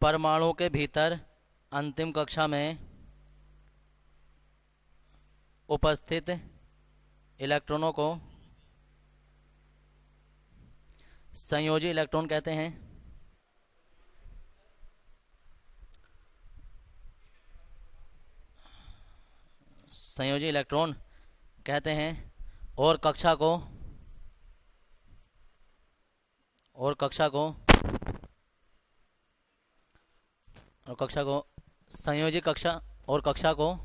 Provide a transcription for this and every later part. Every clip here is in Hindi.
परमाणु के भीतर अंतिम कक्षा में उपस्थित इलेक्ट्रॉनों को संयोजी इलेक्ट्रॉन कहते हैं। संयोजी इलेक्ट्रॉन कहते हैं और कक्षा को और कक्षा को और कक्षा को संयोजी कक्षा और कक्षा को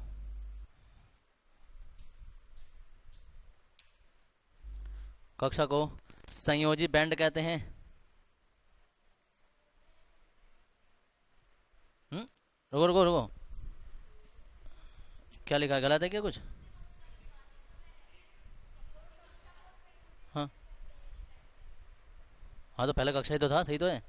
संयोजी बैंड कहते हैं। रुको रुको रुको, क्या लिखा है? गलत है क्या कुछ? हाँ हाँ, तो पहला कक्षा ही तो था, सही तो है।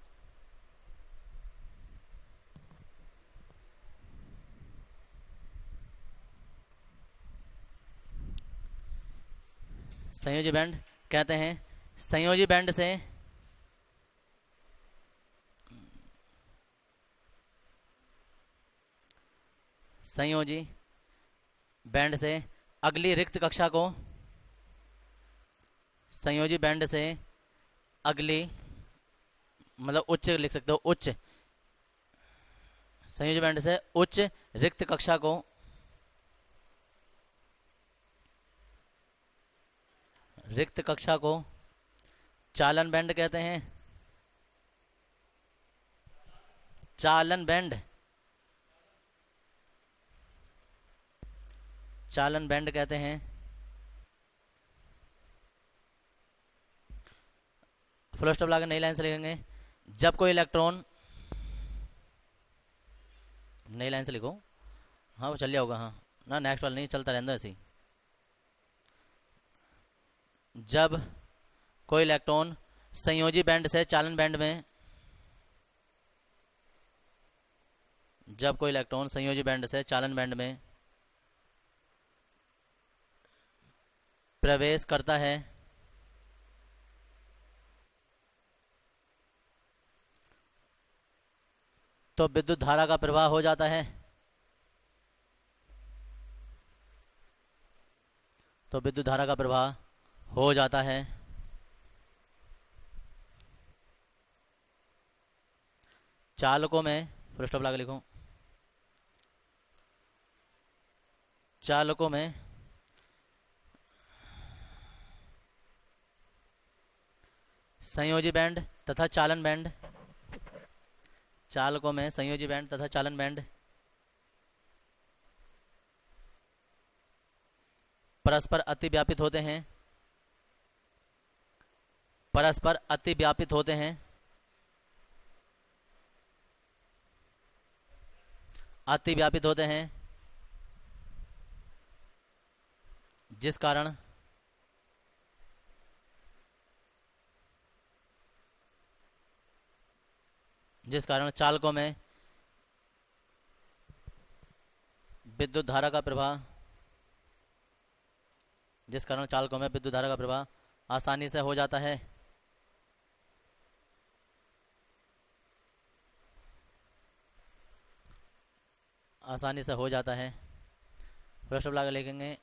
संयोजी बैंड कहते हैं संयोजी बैंड से संयोजी बैंड से अगली रिक्त कक्षा को संयोजी बैंड से अगली, मतलब उच्च लिख सकते हो, उच्च संयोजी बैंड से उच्च रिक्त कक्षा को चालन बैंड कहते हैं। चालन बैंड कहते हैं। फुल स्टॉप लगा नई लाइन से लिखेंगे। जब कोई इलेक्ट्रॉन, नई लाइन से लिखो, हाँ वो चल जाएगा, हाँ ना, नेक्स्ट वाला नहीं, चलता रहता ऐसे ही। जब कोई इलेक्ट्रॉन संयोजी बैंड से चालन बैंड में जब कोई इलेक्ट्रॉन संयोजी बैंड से चालन बैंड में प्रवेश करता है तो विद्युत धारा का प्रवाह हो जाता है। चालकों में, फुल स्टॉप लगा लिखो, चालकों में संयोजी बैंड तथा चालन बैंड परस्पर अतिव्यापित होते हैं। जिस कारण चालकों में विद्युत धारा का प्रवाह आसानी से हो जाता है। प्रश्न लगा लिखेंगे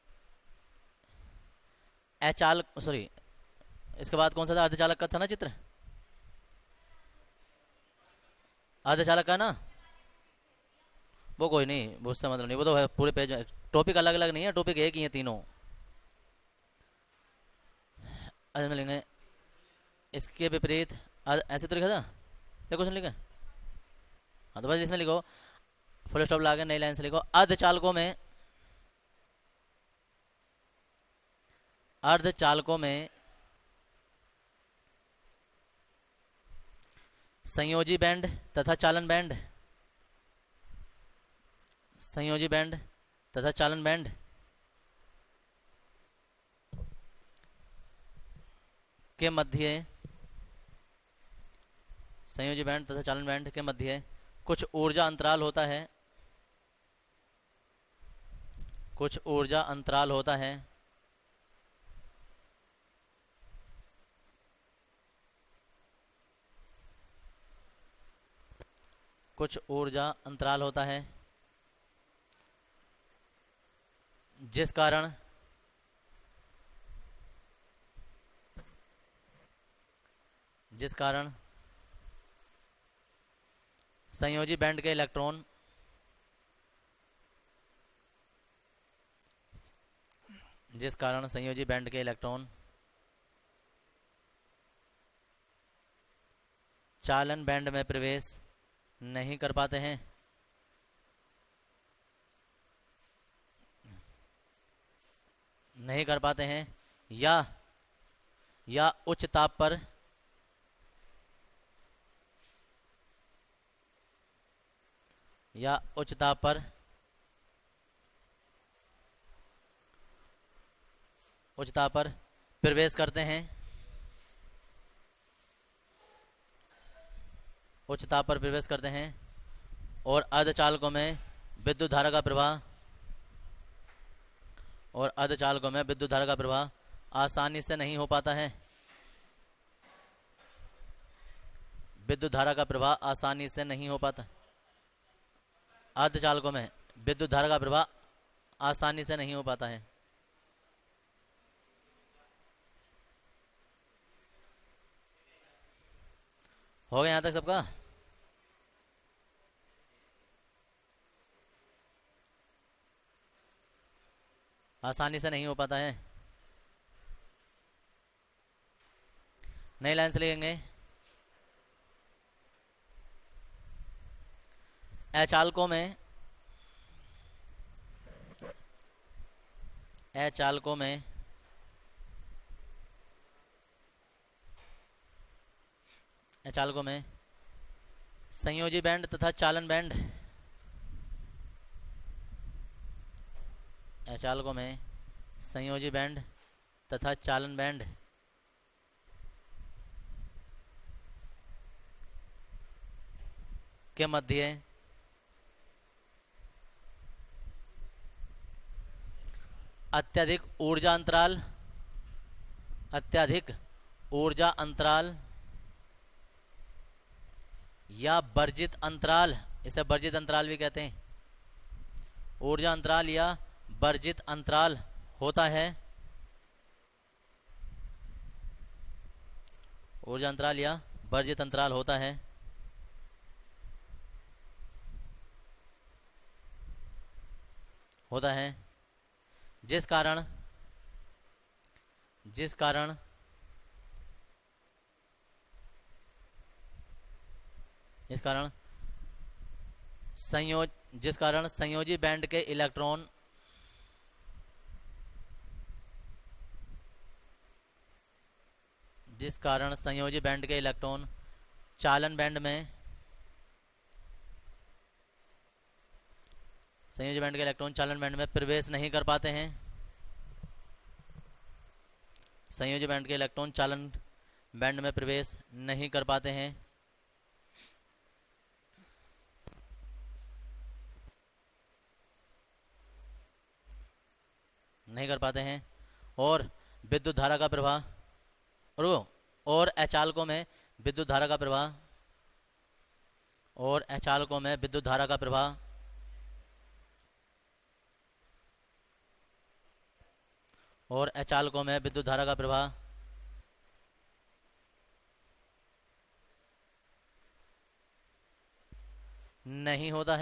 अचालक, सॉरी, इसके बाद कौन सा था? अर्धचालक का था ना चित्र, अर्धचालक का ना, वो कोई नहीं, वो उससे मतलब नहीं, वो तो है पूरे पेज में, टॉपिक अलग अलग नहीं है, टॉपिक एक ही है तीनों। में लेंगे इसके विपरीत, ऐसे तो लिखा था क्या क्वेश्चन लिखा? हाँ तो बस इसमें लिखो, फुल स्टॉप लगा के नई लाइन से लिखो, अर्धचालकों में संयोजी बैंड तथा चालन बैंड के मध्य संयोजी बैंड तथा चालन बैंड के मध्य कुछ ऊर्जा अंतराल होता है। कुछ ऊर्जा अंतराल होता है जिस कारण संयोजी बैंड के इलेक्ट्रॉन चालन बैंड में प्रवेश नहीं कर पाते हैं, या उच्च ताप पर प्रवेश करते हैं, और अर्धचालकों में विद्युत धारा का प्रवाह आसानी से नहीं हो पाता है। अर्धचालकों में विद्युत धारा का प्रवाह आसानी से नहीं हो पाता है। हो गया यहां तक सबका? आसानी से नहीं हो पाता है। नई लाइन से लिखेंगे, अचालकों में संयोजी बैंड तथा चालन बैंड के मध्य अत्यधिक ऊर्जा अंतराल या वर्जित अंतराल, इसे वर्जित अंतराल भी कहते हैं, ऊर्जा अंतराल या वर्जित अंतराल होता है, जिस कारण संयोजी बैंड के इलेक्ट्रॉन चालन बैंड में प्रवेश नहीं कर पाते हैं। और विद्युत धारा का प्रवाह और अचालकों में विद्युत धारा का प्रवाह नहीं होता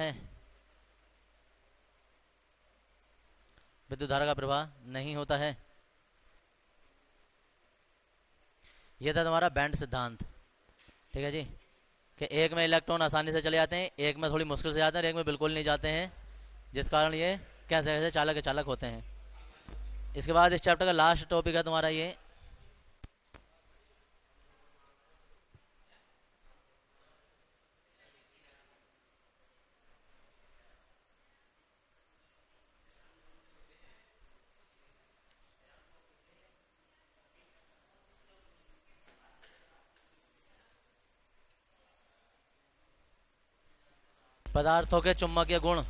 है। यह था तुम्हारा बैंड सिद्धांत। ठीक है जी, कि एक में इलेक्ट्रॉन आसानी से चले जाते हैं, एक में थोड़ी मुश्किल से जाते हैं, एक में बिल्कुल नहीं जाते हैं, जिस कारण ये कैसे चालक होते हैं। इसके बाद इस चैप्टर का लास्ट टॉपिक है तुम्हारा ये पदार्थों के चुंबकीय गुण।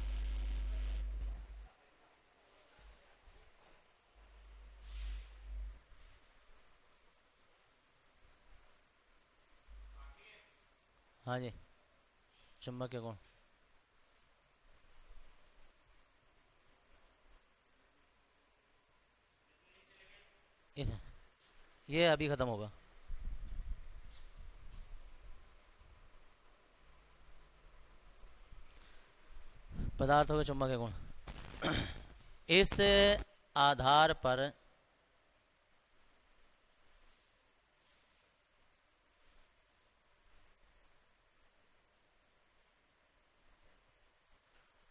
हाँ जी, चुंबकीय गुण। इस ये अभी ख़त्म होगा। पदार्थों के चुंबकीय गुण। इस आधार पर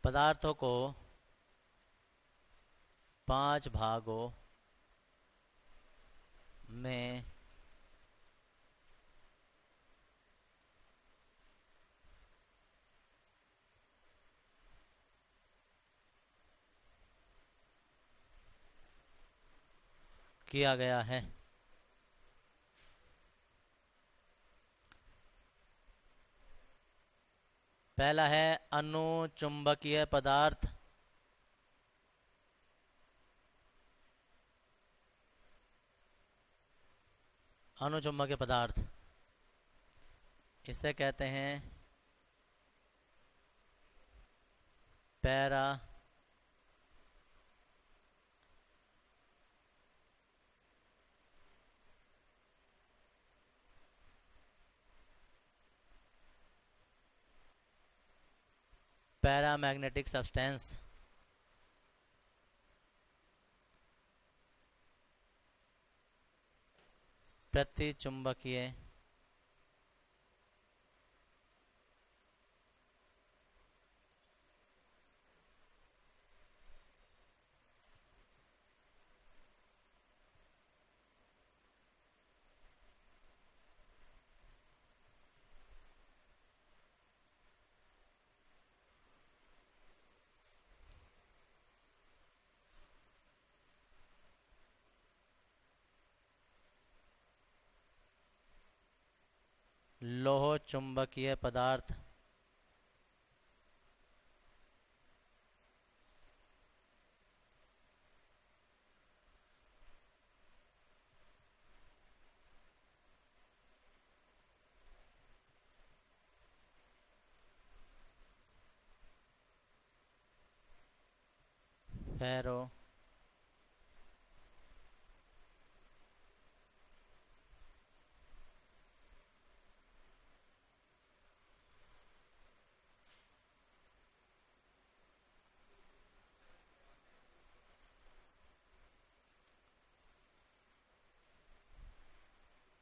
पदार्थों को 5 भागों में किया गया है। पहला है अनुचुंबकीय पदार्थ। अनुचुंबकीय पदार्थ इसे कहते हैं पैरा पैरामैग्नेटिक सब्सटेंस। प्रतिचुंबकीय लोह चुंबकीय पदार्थ फेरो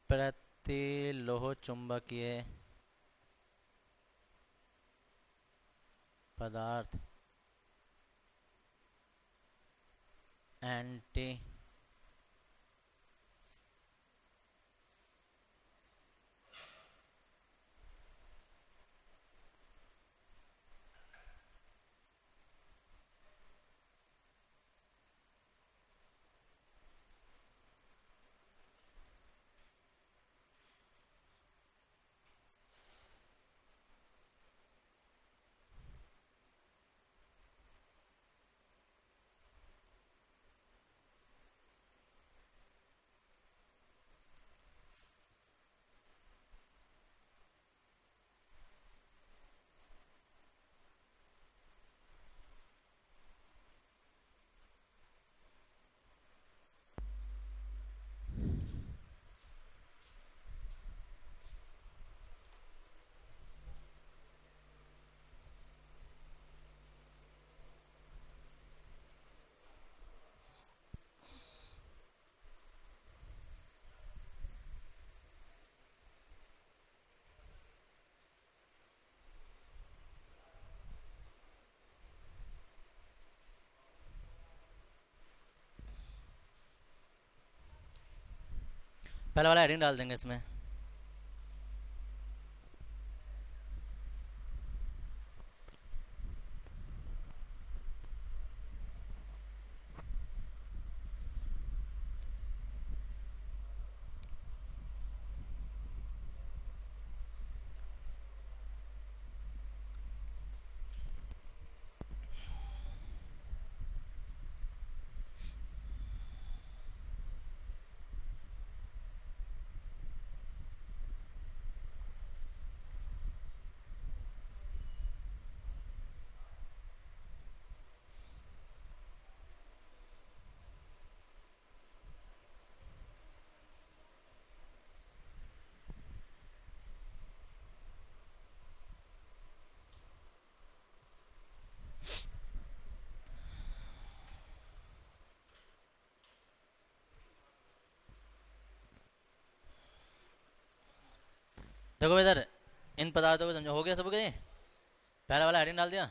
प्रतिलोह चुंबकीय पदार्थ एंटी पहले वाला हेडिंग डाल देंगे इसमें। देखो इधर इन पदार्थों को समझो, हो गया सब गए, पहला वाला हेडिंग डाल दिया।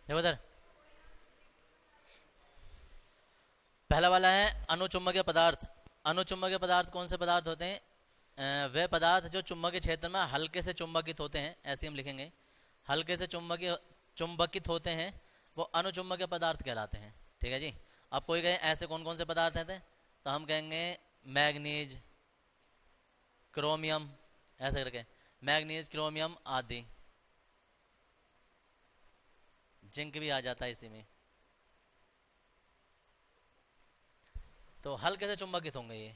देखो इधर पहला वाला है अनुचुंबकीय पदार्थ। अनुचुंबकीय पदार्थ कौन से पदार्थ होते हैं? वे पदार्थ जो चुंबकीय क्षेत्र में हल्के से चुंबकित होते हैं, ऐसे हम लिखेंगे, हल्के से चुंबकित होते हैं, वो अनुचुंबकीय पदार्थ कहलाते हैं। ठीक है जी। अब कोई कहे ऐसे कौन कौन से पदार्थ हैं, तो हम कहेंगे मैग्नीज, क्रोमियम, ऐसे करके मैग्नीज, क्रोमियम आदि। जिंक भी आ जाता है इसी में। तो हल्के से चुंबकित होंगे ये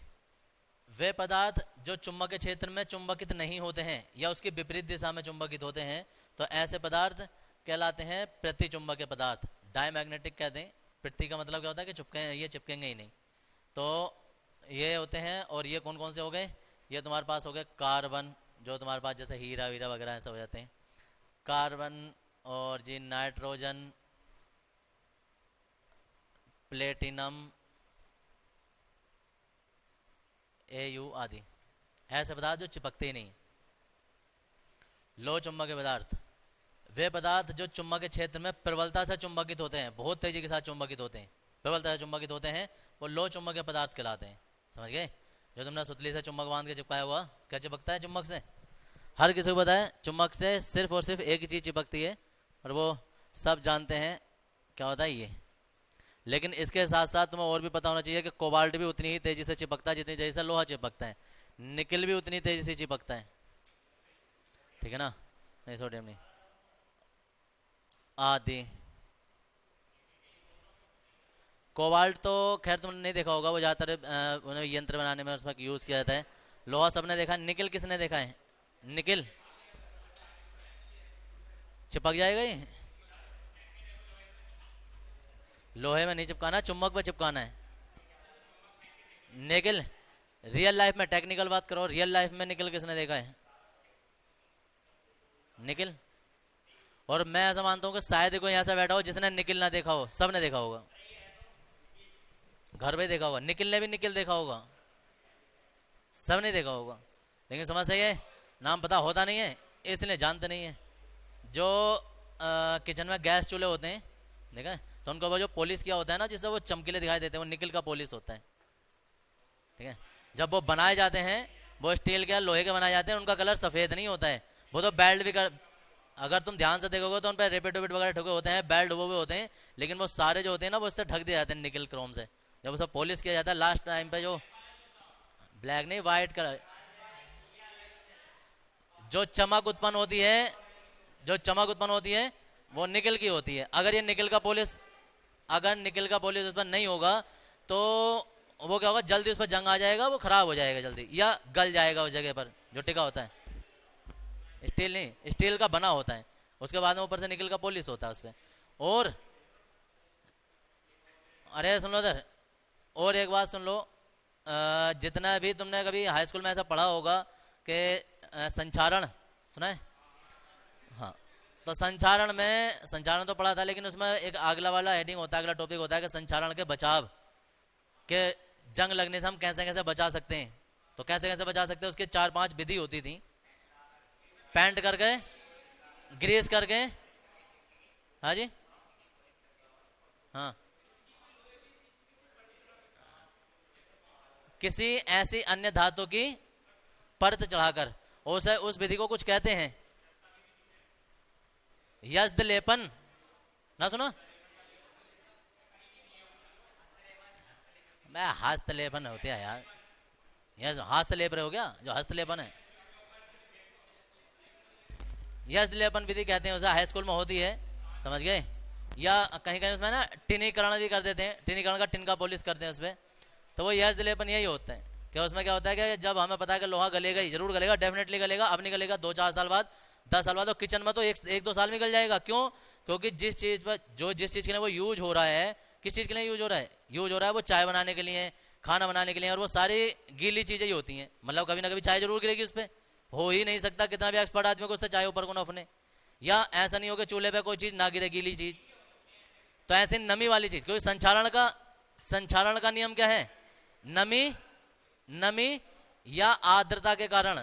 वे पदार्थ जो चुंबकीय क्षेत्र में चुंबकित नहीं होते हैं या उसकी विपरीत दिशा में चुंबकित होते हैं, तो ऐसे पदार्थ कहलाते हैं प्रतिचुंबकीय पदार्थ, डायमैग्नेटिक कहते हैं। प्रति का मतलब क्या होता है कि ये चिपकेंगे ही नहीं। तो ये होते हैं। और ये कौन कौन से हो गए? ये तुम्हारे पास हो गए कार्बन, जो तुम्हारे पास जैसे हीरा वीरा वगैरह ऐसे हो जाते हैं, कार्बन, और जी नाइट्रोजन, प्लेटिनम, Au आदि, ऐसे पदार्थ जो चिपकते ही नहीं। लो चुंबकीय पदार्थ वे पदार्थ जो चुंबकीय क्षेत्र में प्रबलता से चुंबकित होते हैं, बहुत तेजी के साथ चुंबकित होते हैं, प्रबलता से चुंबकित होते हैं, वो लो चुंबकीय पदार्थ कहलाते हैं। समझ गए? जो तुमने सुतली से चुंबक बांध के चिपकाया हुआ, क्या चिपकता है चुंबक से? हर किसी को पता है चुंबक से सिर्फ और सिर्फ एक ही चीज चिपकती है, और वो सब जानते हैं क्या होता है ये। लेकिन इसके साथ साथ तुम्हें और भी पता होना चाहिए कि कोबाल्ट भी उतनी ही तेजी से चिपकता है जितनी तेजी से लोहा चिपकता है, निकल भी उतनी तेजी से चिपकता है। ठीक है ना? नहीं, सोडियम नहीं, आदि। कोबाल्ट तो खैर तुमने नहीं देखा होगा, वो ज़्यादातर यंत्र बनाने में उसमें यूज़ किया जाता है। लोहा सबने देखा, निकल किसने देखा है? निकल चिपक जाएगा ये, लोहे में नहीं चिपकाना, चुंबक पे चिपकाना है। निकल रियल लाइफ में, टेक्निकल बात करो, रियल लाइफ में निकल किसने देखा है? निकल। और मैं ऐसा मानता हूँ कि शायद कोई यहाँ से बैठा हो जिसने निकल ना देखा हो, सबने देखा होगा, घर पे देखा होगा, निकल ने भी निकल देखा होगा, सबने देखा होगा। लेकिन समझ सही है, नाम पता होता नहीं है इसलिए जानते नहीं है। जो किचन में गैस चूल्हे होते हैं, देखा है, तो उनको वो जो पॉलिश किया होता है ना, जिससे वो चमकीले दिखाई देते हैं, वो निकल का पॉलिश होता है। ठीक है? जब वो बनाए जाते हैं, वो स्टील के लोहे के बनाए जाते हैं, उनका कलर सफ़ेद नहीं होता है, वो तो बेल्ट भी कर, अगर तुम ध्यान से देखोगे तो उन पर रेपिड वगैरह ठोके होते हैं, बेल्ट डुबे हुए होते हैं, लेकिन वो सारे जो होते हैं ना, वो इससे ढक दिए जाते हैं निकल क्रोम से। जब वो सब पॉलिश किया जाता है लास्ट टाइम पे, जो ब्लैक नहीं वाइट कलर, जो चमक उत्पन्न होती है, जो चमक उत्पन्न होती है वो निकल की होती है। अगर ये निकल का पॉलिश, अगर निकल का पॉलिश उस पर नहीं होगा तो वो क्या होगा, जल्दी उस पर जंग आ जाएगा, वो खराब हो जाएगा जल्दी, या गल जाएगा उस जगह पर जो टिका होता है। स्टील नहीं, स्टील का बना होता है, उसके बाद में ऊपर से निकल का पॉलिश होता है उस पर। और अरे सुन लो इधर, और एक बात सुन लो, जितना भी तुमने कभी हाई स्कूल में ऐसा पढ़ा होगा कि संचारण सुना है? हाँ, तो संचारण तो पढ़ा था, लेकिन उसमें एक अगला वाला हेडिंग होता है, अगला टॉपिक होता है कि संचारण के बचाव, के जंग लगने से हम कैसे कैसे बचा सकते हैं। तो कैसे कैसे बचा सकते हैं, उसकी 4-5 विधि होती थी। पेंट करके, ग्रीस करके, हाँ जी, हाँ, किसी ऐसी अन्य धातु की परत चढ़ाकर, उसे उस विधि को कुछ कहते हैं यज्ञ लेपन, ना सुना? मैं हस्तलेपन होते हैं यार, यह हस्तलेप रहे हो क्या, जो हस्तलेपन है, यज्ञ लेपन विधि कहते हैं, उसे हाई स्कूल में होती है, समझ गए? या कहीं कहीं उसमें ना टिनीकरण भी कर देते हैं, टिनीकरण का टिन का पॉलिश करते हैं उसमें, तो वो यज्ञ लेपन यही होता है क्या उसमें क्या होता है कि जब हमें पता है कि लोहा गलेगा ही, जरूर गलेगा, डेफिनेटली गलेगा, अब नहीं गलेगा 2-4 साल बाद, 10 साल बाद, तो किचन में तो 1-2 साल में गल जाएगा। क्यों? क्योंकि जिस चीज़ पर जिस चीज़ के लिए वो यूज हो रहा है, किस चीज़ के लिए यूज हो रहा है? यूज हो रहा है वो चाय बनाने के लिए, खाना बनाने के लिए, और वो सारी गीली चीज़ें ही होती हैं। मतलब कभी ना कभी चाय जरूर गिरेगी उस पर, हो ही नहीं सकता कितना भी एक्सपर्ट आदमी को उससे चाय ऊपर को न उफने। या ऐसा नहीं हो कि चूल्हे पे कोई चीज़ ना गिरे, गीली चीज़। तो ऐसी नमी वाली चीज़, क्योंकि संचालन का नियम क्या है? नमी या आर्द्रता के कारण,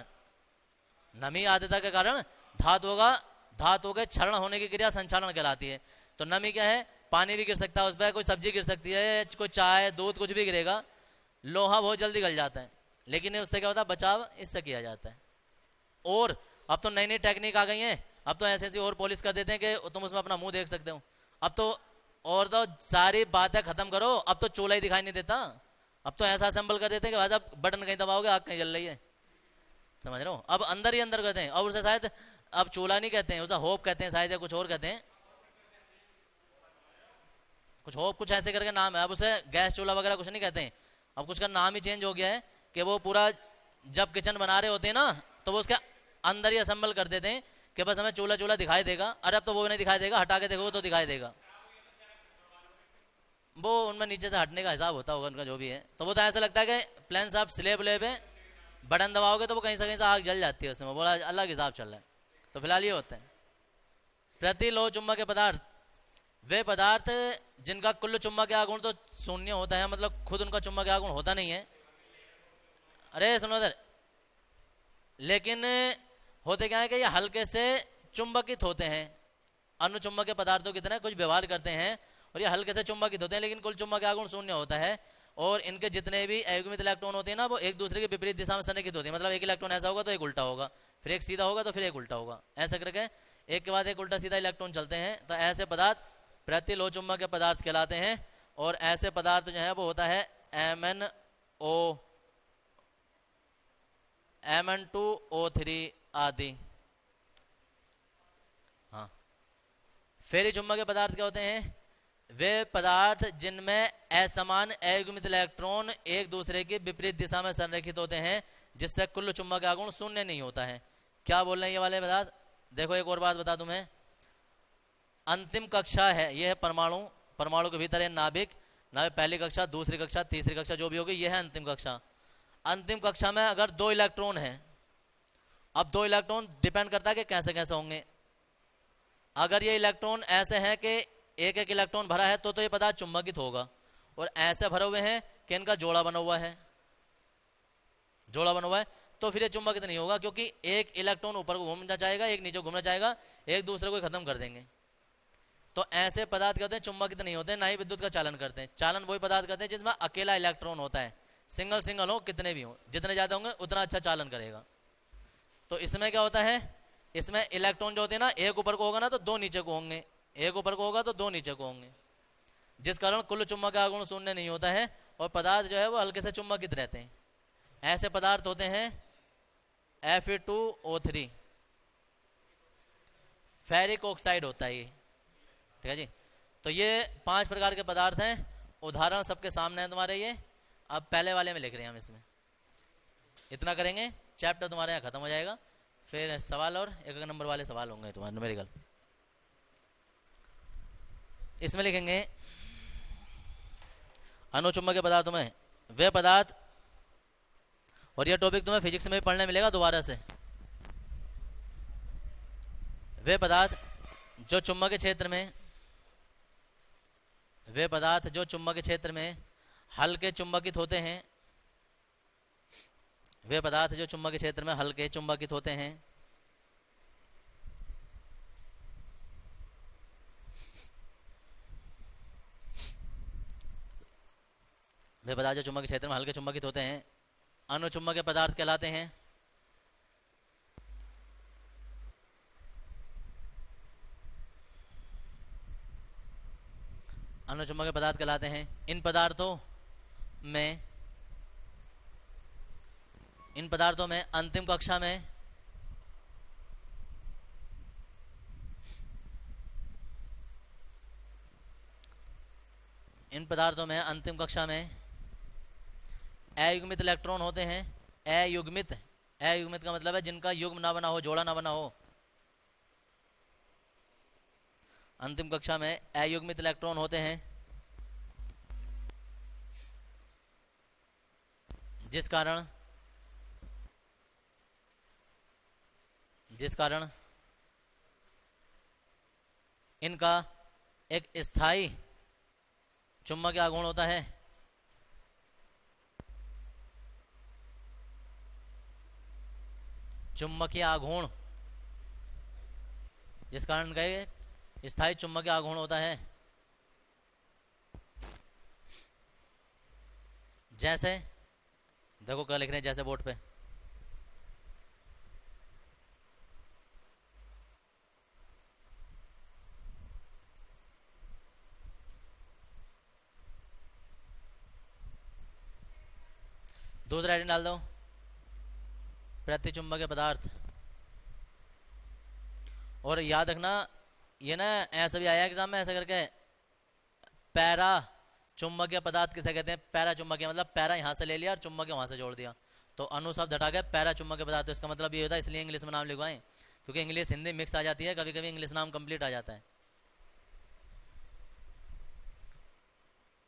नमी आर्द्रता के कारण धातुओं के क्षरण होने की क्रिया संचालन कहलाती है। तो नमी क्या है? पानी भी गिर सकता है उस पर, कोई सब्जी गिर सकती है, कोई चाय दूध कुछ भी गिरेगा, लोहा बहुत जल्दी गल जाता है। लेकिन उससे क्या होता है? बचाव इससे किया जाता है। और अब तो नई नई टेक्निक आ गई है, अब तो ऐसी और पॉलिश कर देते हैं कि तुम उसमें अपना मुंह देख सकते हो। अब तो और तो सारी बातें खत्म करो, अब तो चूल्हा ही दिखाई नहीं देता। अब तो ऐसा असेंबल कर देते हैं कि भाई साहब बटन कहीं दबाओगे आग कहीं जल रही है, समझ रहे हो? अब अंदर ही अंदर कहते हैं, और उसे शायद अब चूल्हा नहीं कहते हैं, उसे होप कहते हैं शायद, या कुछ और कहते हैं, कुछ होप कुछ ऐसे करके नाम है। अब उसे गैस चूल्हा वगैरह कुछ नहीं कहते हैं, अब कुछ का नाम ही चेंज हो गया है कि वो पूरा जब किचन बना रहे होते हैं ना, तो वो उसके अंदर ही असेंबल कर देते हैं कि बस हमें चूल्हा दिखाई देगा। अरे अब तो वो नहीं दिखाई देगा, हटा के देखो तो दिखाई देगा। वो उनमें नीचे से हटने का हिसाब होता होगा उनका, जो भी है। तो वो तो ऐसा लगता है कि प्लेन साहब स्लेब लेब है, बटन दबाओगे तो वो कहीं से आग जल जाती है उसमें, बोला अलग हिसाब चल रहा है। तो फिलहाल ये होता है प्रतिलोह चुंबकीय पदार्थ, वे पदार्थ जिनका कुल चुंबकीय आघूर्ण तो शून्य होता है, मतलब खुद उनका चुंबकीय आघूर्ण होता नहीं है। अरे सुनो इधर, लेकिन होते क्या है कि ये हल्के से चुंबकित होते हैं, अनुचुंबकीय पदार्थों की तरह कुछ व्यवहार करते हैं, और ये हल्के से चुंबकित होते हैं, लेकिन कुल चुंबकीय आघूर्ण शून्य होता है। और इनके जितने भी अयुग्मित इलेक्ट्रॉन होते हैं ना, वो एक दूसरे के विपरीत दिशा में संरेखित होते हैं। मतलब एक इलेक्ट्रॉन ऐसा होगा तो एक उल्टा होगा, फिर एक सीधा होगा तो फिर एक उल्टा होगा, ऐसा करके एक के बाद एक उल्टा सीधा इलेक्ट्रॉन चलते हैं। तो ऐसे पदार्थ प्रतिलोह चुंबकीय पदार्थ कहलाते हैं। और ऐसे पदार्थ जो है वो होता है MnO, Mn2O3 आदि। हाँ, फेरी चुंबकीय पदार्थ क्या होते हैं? वे पदार्थ जिनमें असमान अयुग्मित इलेक्ट्रॉन एक दूसरे की विपरीत दिशा में संरेखित होते हैं, जिससे कुल चुंबकीय आघूर्ण शून्य नहीं होता है। क्या बोल रहे हैं ये वाले पदार्थ? देखो एक और बात बता दूं मैं, अंतिम कक्षा है ये है परमाणु, परमाणु के भीतर है नाभिक, नाभिक पहली कक्षा, दूसरी कक्षा, तीसरी कक्षा जो भी होगी, ये है अंतिम कक्षा। अंतिम कक्षा में अगर 2 इलेक्ट्रॉन है, अब 2 इलेक्ट्रॉन डिपेंड करता है कि कैसे कैसे होंगे। अगर ये इलेक्ट्रॉन ऐसे हैं कि एक एक इलेक्ट्रॉन भरा है तो ये पदार्थ चुंबकित होगा, और ऐसे भरे हुए हैं कि इनका जोड़ा बना हुआ है, तो फिर ये चुंबकित नहीं होगा, क्योंकि एक इलेक्ट्रॉन ऊपर को घूमना चाहेगा, एक नीचे घूमना चाहेगा, एक दूसरे को खत्म कर देंगे। तो ऐसे पदार्थ क्या होते हैं? चुंबकित नहीं होते, ना ही विद्युत का चालन करते हैं। चालन वही पदार्थ करते हैं जिसमें अकेला इलेक्ट्रॉन होता है, सिंगल हो, कितने भी हो, जितने ज्यादा होंगे उतना अच्छा चालन करेगा। तो इसमें क्या होता है? इसमें इलेक्ट्रॉन जो होते हैं ना, एक ऊपर को होगा ना तो 2 नीचे को होंगे, एक ऊपर को होगा तो 2 नीचे को होंगे, जिस कारण कुल चुंबकीय आघूर्ण शून्य नहीं होता है, और पदार्थ जो है वो हल्के से चुंबकित रहते हैं। ऐसे पदार्थ होते हैं Fe2O3, फेरिक ऑक्साइड होता है ये, ठीक है जी। तो ये 5 प्रकार के पदार्थ हैं, उदाहरण सबके सामने है तुम्हारे। ये अब पहले वाले में लिख रहे हैं हम, इसमें इतना करेंगे, चैप्टर तुम्हारे यहाँ खत्म हो जाएगा। फिर सवाल और एक नंबर वाले सवाल होंगे तुम्हारे न्यूमेरिकल। इसमें लिखेंगे अनुचुंबकीय पदार्थों में वे पदार्थ, और यह टॉपिक तुम्हें फिजिक्स में भी पढ़ने मिलेगा दोबारा से, वे पदार्थ जो चुंबकीय क्षेत्र में, वे पदार्थ जो चुंबकीय क्षेत्र में हल्के चुंबकित होते हैं, वे पदार्थ जो चुंबकीय क्षेत्र में हल्के चुंबकित होते हैं, वे पदार्थ जो चुंबकीय क्षेत्र में हल्के चुंबकित होते हैं अनुचुंबकीय पदार्थ कहलाते हैं। अनुचुंबकीय पदार्थ कहलाते हैं। इन पदार्थों में अंतिम कक्षा में अयुग्मित इलेक्ट्रॉन होते हैं। अयुग्मित, अयुग्मित का मतलब है जिनका युग्म ना बना हो, जोड़ा ना बना हो। अंतिम कक्षा में अयुग्मित इलेक्ट्रॉन होते हैं जिस कारण इनका एक स्थायी चुंबकीय आघूर्ण होता है। चुंबकीय आघूर्ण, जिस कारण इनका एक स्थायी चुंबकीय आघूर्ण होता है। जैसे देखो क्या लिख रहे हैं, जैसे बोर्ड पे दूसरा हेडिंग डाल दो, प्रतिचुंबकीय पदार्थ। और याद रखना ये ना ऐसा भी आया एग्जाम में ऐसा करके, पैरा चुंबकीय पदार्थ किसे कहते हैं? पैरा चुंबकीय मतलब पैरा यहाँ से ले लिया और चुंबकीय वहां से जोड़ दिया, तो अनु शब्द हटा के पैरा चुंबकीय पदार्थ। तो इसका मतलब ये होता है, इसलिए इंग्लिश में नाम लिखवाएं, क्योंकि इंग्लिश हिंदी मिक्स आ जाती है, कभी कभी इंग्लिश नाम कंप्लीट आ जाता है।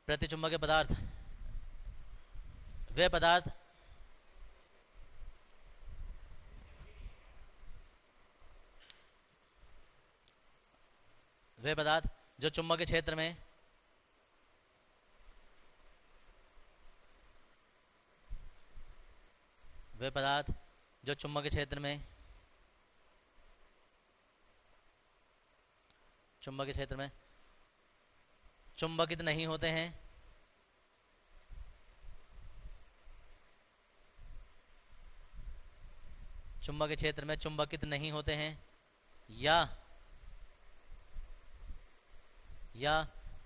प्रतिचुंबकीय पदार्थ वे पदार्थ जो चुंबकीय क्षेत्र में चुंबकित नहीं होते हैं, चुंबकीय क्षेत्र में चुंबकित नहीं होते हैं, या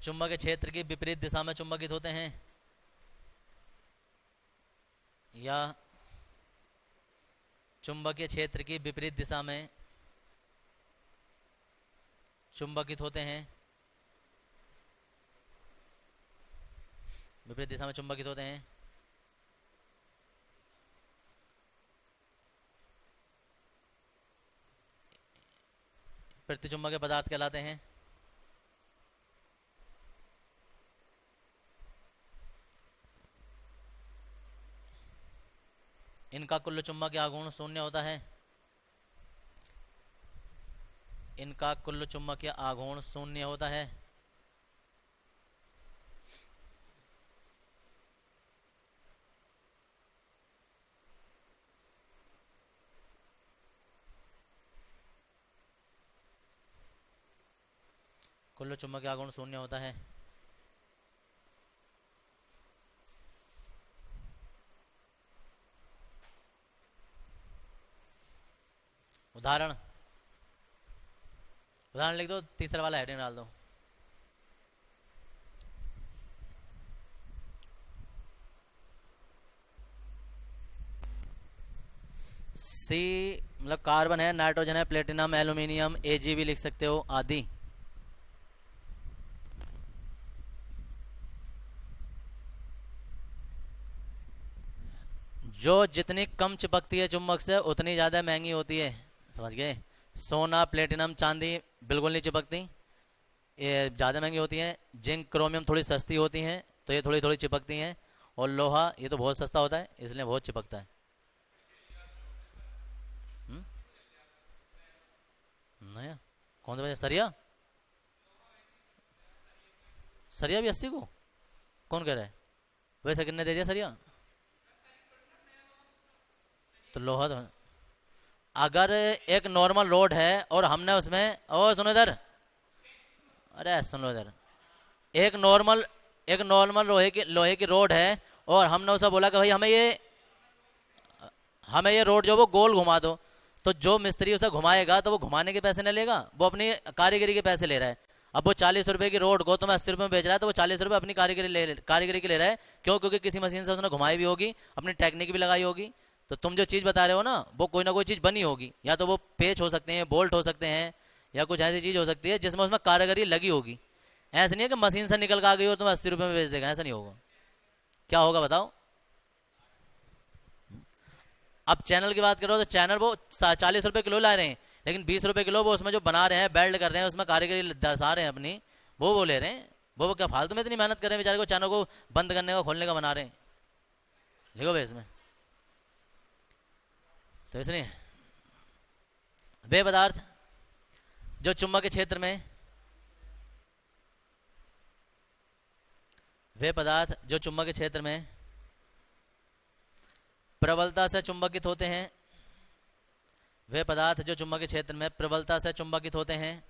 चुंबकीय क्षेत्र की विपरीत दिशा में चुंबकित होते हैं, या चुंबकीय क्षेत्र की विपरीत दिशा में चुंबकित होते हैं, विपरीत दिशा में चुंबकित होते हैं। प्रतिचुंबकीय पदार्थ कहलाते हैं। इनका कुल चुंबकीय आघूर्ण शून्य होता है। इनका कुल चुंबकीय आघूर्ण शून्य होता है। कुल चुंबकीय आघूर्ण शून्य होता है। उदाहरण लिख दो, तीसरा वाला हेडिंग डाल दो। सी मतलब कार्बन है, नाइट्रोजन है, प्लेटिनम, एल्यूमिनियम, Ag भी लिख सकते हो, आदि। जो जितनी कम चिपकती है चुंबक से उतनी ज़्यादा महंगी होती है, समझ गए? सोना, प्लेटिनम, चांदी बिल्कुल नहीं चिपकती, ये ज़्यादा महंगी होती हैं। जिंक, क्रोमियम थोड़ी सस्ती होती हैं, तो ये थोड़ी थोड़ी चिपकती हैं। और लोहा ये तो बहुत सस्ता होता है, इसलिए बहुत चिपकता है। नहीं, कौन सा? सरिया? सरिया भी 80 को? कौन कह रहा है? वैसे कितने दे दिया सरिया? तो लोहा तो अगर एक नॉर्मल रोड है और हमने उसमें, ओ सुनो इधर, अरे सुनो इधर, एक नॉर्मल लोहे की रोड है और हमने उसे बोला कि भाई हमें ये रोड जो वो गोल घुमा दो, तो जो मिस्त्री उसे घुमाएगा तो वो घुमाने के पैसे नहीं लेगा, वो अपनी कारीगरी के पैसे ले रहा है। अब वो 40 रुपए की रोड को तुम्हें 80 रुपए में बेच रहा है, तो वो 40 रुपए अपनी कारीगरी के ले रहा है। क्यों? क्योंकि किसी मशीन से उसने घुमाई भी होगी, अपनी टेक्निक भी लगाई होगी। तो तुम जो चीज़ बता रहे हो ना, वो कोई ना कोई चीज़ बनी होगी, या तो वो पेच हो सकते हैं, बोल्ट हो सकते हैं, या कुछ ऐसी चीज़ हो सकती है जिसमें उसमें कारीगरी लगी होगी। ऐसा नहीं है कि मशीन से निकल के आ गई और तुम्हें 80 रुपये में बेच देगा, ऐसा नहीं होगा। क्या होगा बताओ? अब चैनल की बात करो तो चैनल वो 40 रुपए किलो ला रहे हैं, लेकिन 20 रुपए किलो वो उसमें जो बना रहे हैं, बेल्ट कर रहे हैं, उसमें कारीगरी दर्शा रहे हैं अपनी, वो ले रहे हैं। वो क्या फालतू में इतनी मेहनत कर रहे हैं बेचारे को, चैनल को बंद करने का खोलने का बना रहे हैं। लिखो भाई इसमें। तो इसलिए वे पदार्थ जो चुंबक के क्षेत्र में, वे पदार्थ जो चुंबक के क्षेत्र में प्रबलता से चुंबकित होते हैं, वे पदार्थ जो चुंबक के क्षेत्र में प्रबलता से चुंबकित होते हैं,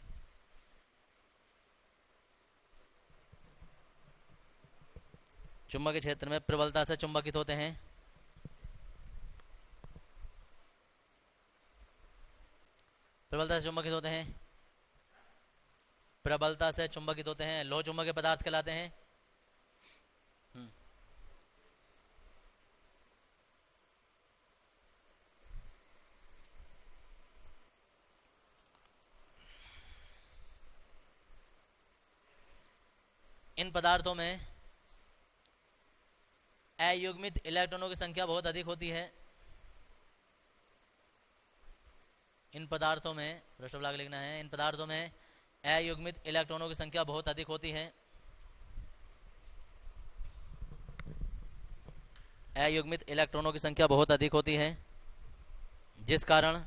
चुंबक के क्षेत्र में प्रबलता से चुंबकित होते हैं, प्रबलता से चुंबकित होते हैं, प्रबलता से चुंबकित होते हैं, लो चुंबकीय पदार्थ कहलाते हैं। इन पदार्थों में अयुग्मित इलेक्ट्रॉनों की संख्या बहुत अधिक होती है। इन पदार्थों में पृष्ठ भाग लिखना है, इन पदार्थों में अयुग्मित इलेक्ट्रॉनों की संख्या बहुत अधिक होती है। अयुग्मित इलेक्ट्रॉनों की संख्या बहुत अधिक होती है, जिस कारण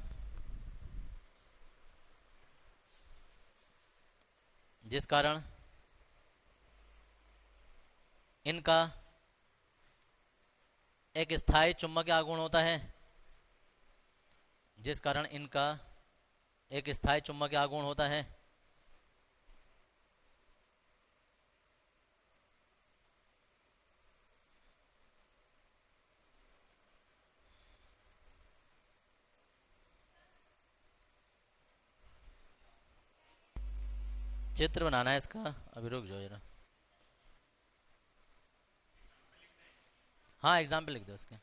इनका एक स्थायी चुंबकीय आघूर्ण होता है, जिस कारण इनका एक स्थायी चुंबकीय आघूर्ण होता है। चित्र बनाना है इसका, अभी रुक जाओ जरा। हाँ एग्जाम्पल लिख दो उसके।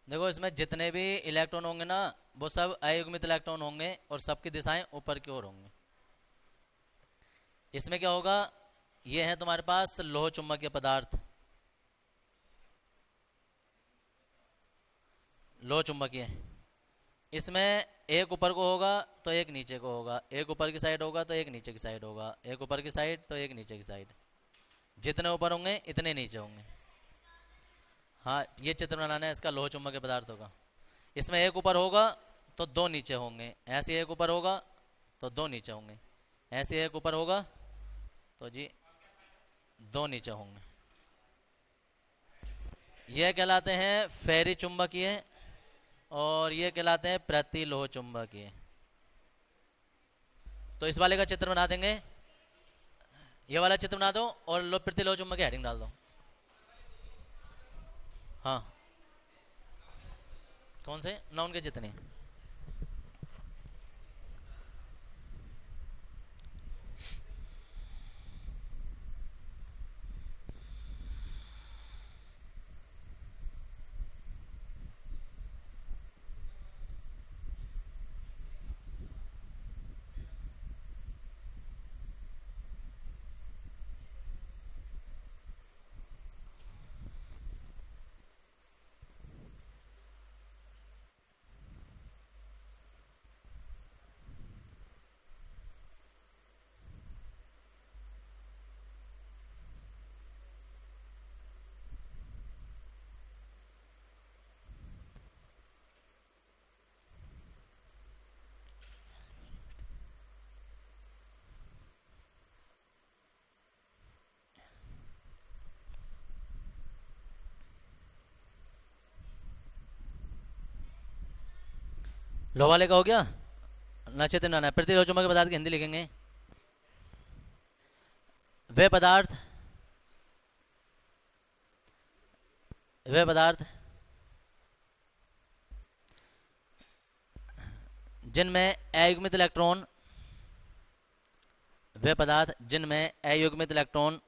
देखो इसमें जितने भी इलेक्ट्रॉन होंगे ना, वो सब अयुग्मित इलेक्ट्रॉन होंगे और सबकी दिशाएं ऊपर की ओर होंगी। इसमें क्या होगा, ये है तुम्हारे पास लोह चुंबकीय पदार्थ, लोह चुंबकीय। इसमें एक ऊपर को होगा तो एक नीचे को होगा, एक ऊपर की साइड होगा तो एक नीचे की साइड होगा, एक ऊपर की साइड तो एक नीचे की साइड। जितने ऊपर होंगे इतने नीचे होंगे। हाँ ये चित्र बनाना है इसका लोह चुंबकीय पदार्थों का। इसमें एक ऊपर होगा तो दो नीचे होंगे, ऐसे एक ऊपर होगा तो दो नीचे होंगे, ऐसे एक ऊपर होगा तो जी दो नीचे होंगे। ये कहलाते हैं फेरी चुंबकीय और ये कहलाते हैं प्रतिलोह चुंबकीय। तो इस वाले का चित्र बना देंगे, ये वाला चित्र बना दो और प्रतिलोह चुंबकीय हेडिंग डाल दो। हाँ कौन से नाउन के जितने। लो वाले का हो गया। नक्षत्र नाना प्रतिलोह चुंबकीय पदार्थ की हिंदी लिखेंगे। वे पदार्थ वे पदार्थ जिनमें अयुग्मित इलेक्ट्रॉन वे पदार्थ जिनमें अयुग्मित इलेक्ट्रॉन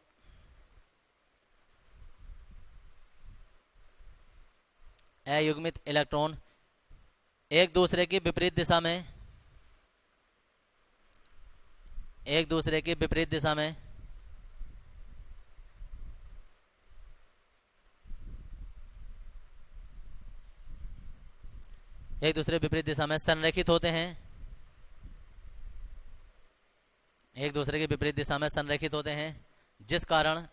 अयुग्मित इलेक्ट्रॉन एक दूसरे की विपरीत दिशा में एक दूसरे की विपरीत दिशा में एक दूसरे विपरीत दिशा में संरेखित होते हैं। एक दूसरे के विपरीत दिशा में संरेखित होते हैं जिस कारण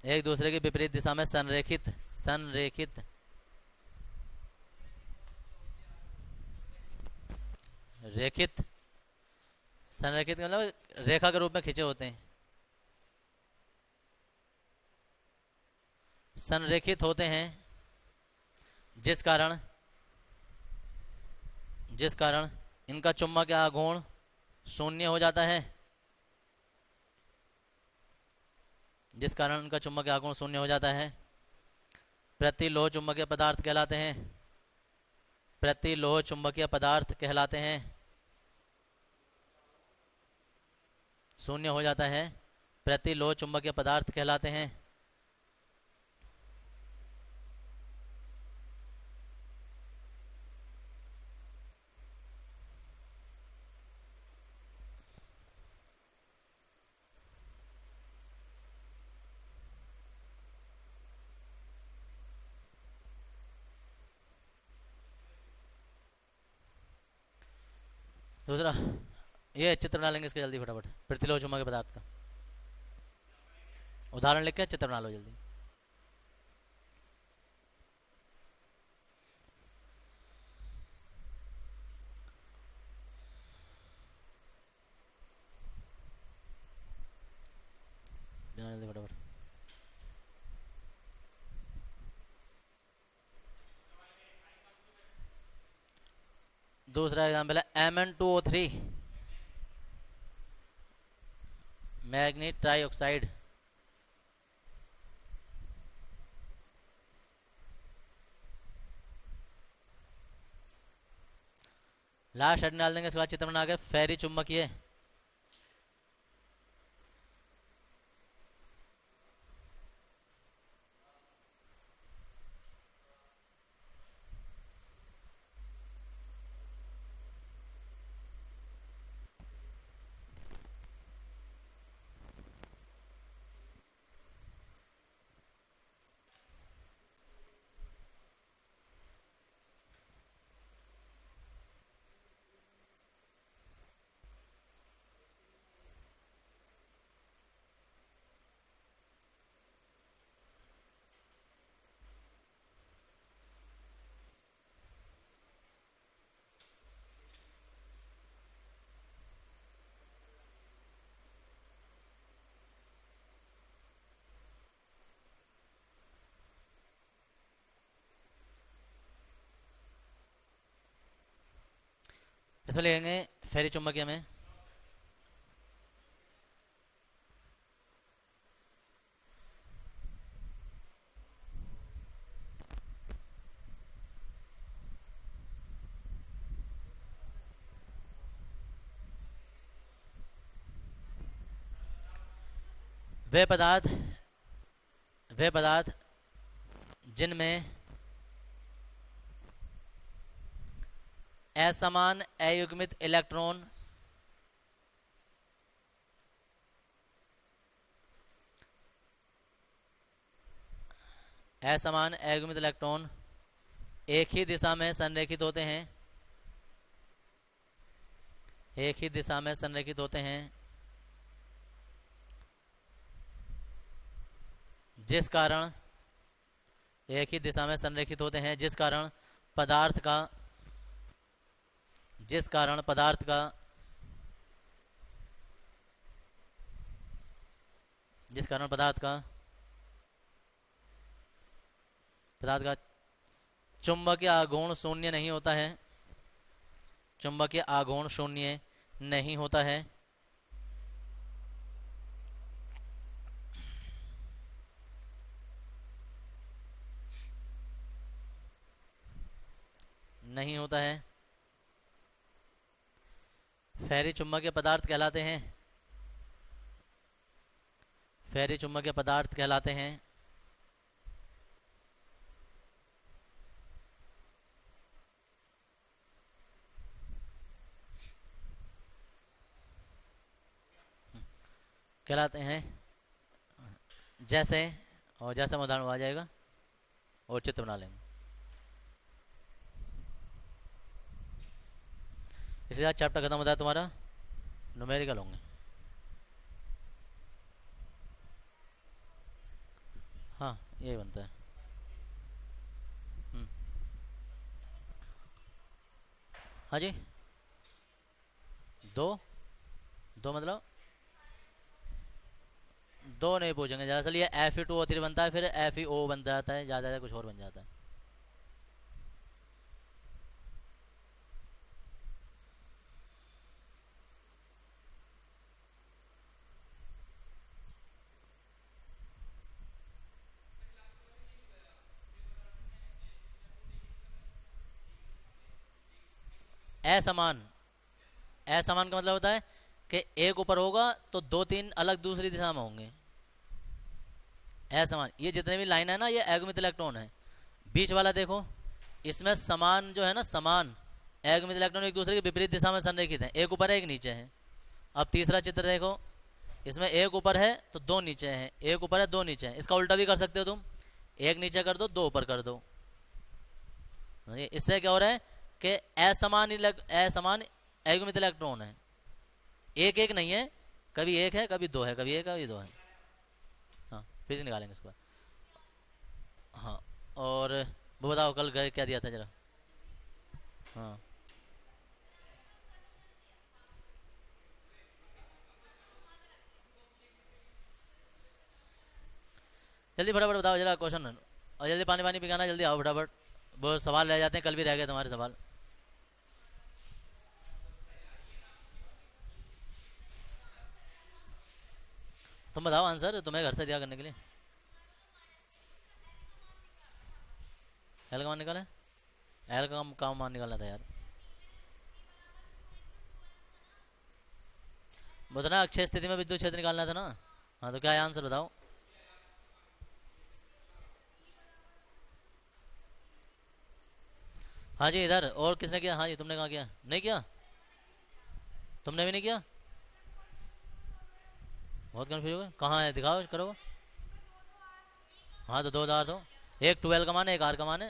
एक दूसरे के विपरीत दिशा में संरेखित संरेखित रेखित संरेखित मतलब रेखा के रूप में खींचे होते हैं। संरेखित होते हैं जिस कारण इनका चुंबकीय आघूर्ण शून्य हो जाता है। जिस कारण इनका चुंबकीय आघूर्ण शून्य हो जाता है। प्रतिलोह चुंबकीय पदार्थ कहलाते हैं। प्रतिलोह चुंबकीय पदार्थ कहलाते हैं। शून्य हो जाता है। प्रतिलोह चुंबकीय पदार्थ कहलाते हैं। दूसरा ये चित्र बना लेंगे इसके जल्दी फटाफट। प्रतिलोह चुंबकीय पदार्थ का उदाहरण लिख के चित्र बना लो जल्दी। जल्दी फटाफट। दूसरा एग्जाम्पल है Mn2O3 manganese trioxide. Last head डाल देंगे। इसके बाद चित्र बना के फेरी चुंबकीय इसमें लिखेंगे फेरी चुंबकीय में वे पदार्थ जिनमें असमान अयुग्मित इलेक्ट्रॉन असमान अयुग्मित इलेक्ट्रॉन एक ही दिशा में संरेखित होते हैं। एक ही दिशा में संरेखित होते हैं जिस कारण एक ही दिशा में संरेखित होते हैं जिस कारण पदार्थ का चुंबकीय आघूर्ण शून्य नहीं होता है, चुंबकीय आघूर्ण शून्य नहीं होता है। नहीं होता है। फेरी चुंबकीय पदार्थ कहलाते हैं, फेरी चुंबकीय पदार्थ कहलाते हैं। कहलाते हैं जैसे, और जैसा उदाहरण आ जाएगा और चित्र बना लेंगे। इसके साथ चैप्टर खत्म होता है तुम्हारा, न्यूमेरिकल होंगे। हाँ यही बनता है। हाँ जी, दो, दो मतलब दो नहीं पूछेंगे। दरअसल ये Fe2O3 बनता है, फिर FeO बन जाता है, ज़्यादा कुछ और बन जाता है। असमान, असमान का मतलब होता है कि एक ऊपर होगा तो दो तीन अलग दूसरी दिशा में होंगे। असमान, ये जितने भी लाइन है ना, ये एगोमित इलेक्ट्रॉन है। बीच वाला देखो, इसमें समान जो है ना, समान एगोमित इलेक्ट्रॉन एक दूसरे के विपरीत दिशा में संरेखित है, एक ऊपर है एक नीचे है। अब तीसरा चित्र देखो, इसमें एक ऊपर है तो दो नीचे हैं, एक ऊपर है दो नीचे हैं। इसका उल्टा भी कर सकते हो तुम, एक नीचे कर दो दो ऊपर कर दो। इससे क्या हो रहा है कि असमान एगोमित इलेक्ट्रॉन है, एक एक नहीं है, कभी एक है कभी दो है, कभी एक कभी दो है। हाँ फिर से निकालेंगे इसको। हाँ, और वो बताओ कल घर क्या दिया था जरा। हाँ जल्दी फटाफट बताओ जरा क्वेश्चन, और जल्दी पानी पानी पिघाना, जल्दी आओ फटाफट। बहुत सवाल रह जाते हैं, कल भी रह गए तुम्हारे सवाल। तुम बताओ आंसर, तुम्हें घर से दिया करने के लिए। एल का मान निकाला है, एल का काम मान निकालना था यार। बताना अक्षय स्थिति में विद्युत क्षेत्र निकालना था ना। हाँ तो क्या है आंसर बताओ। हाँ जी इधर, और किसने किया? हाँ जी तुमने कहा किया? नहीं किया, तुमने भी नहीं किया। बहुत कन्फ्यूज हो गए, कहाँ है दिखाओ करो। हाँ तो दो उधार दो, एक 12 का मान है एक आर का मान है।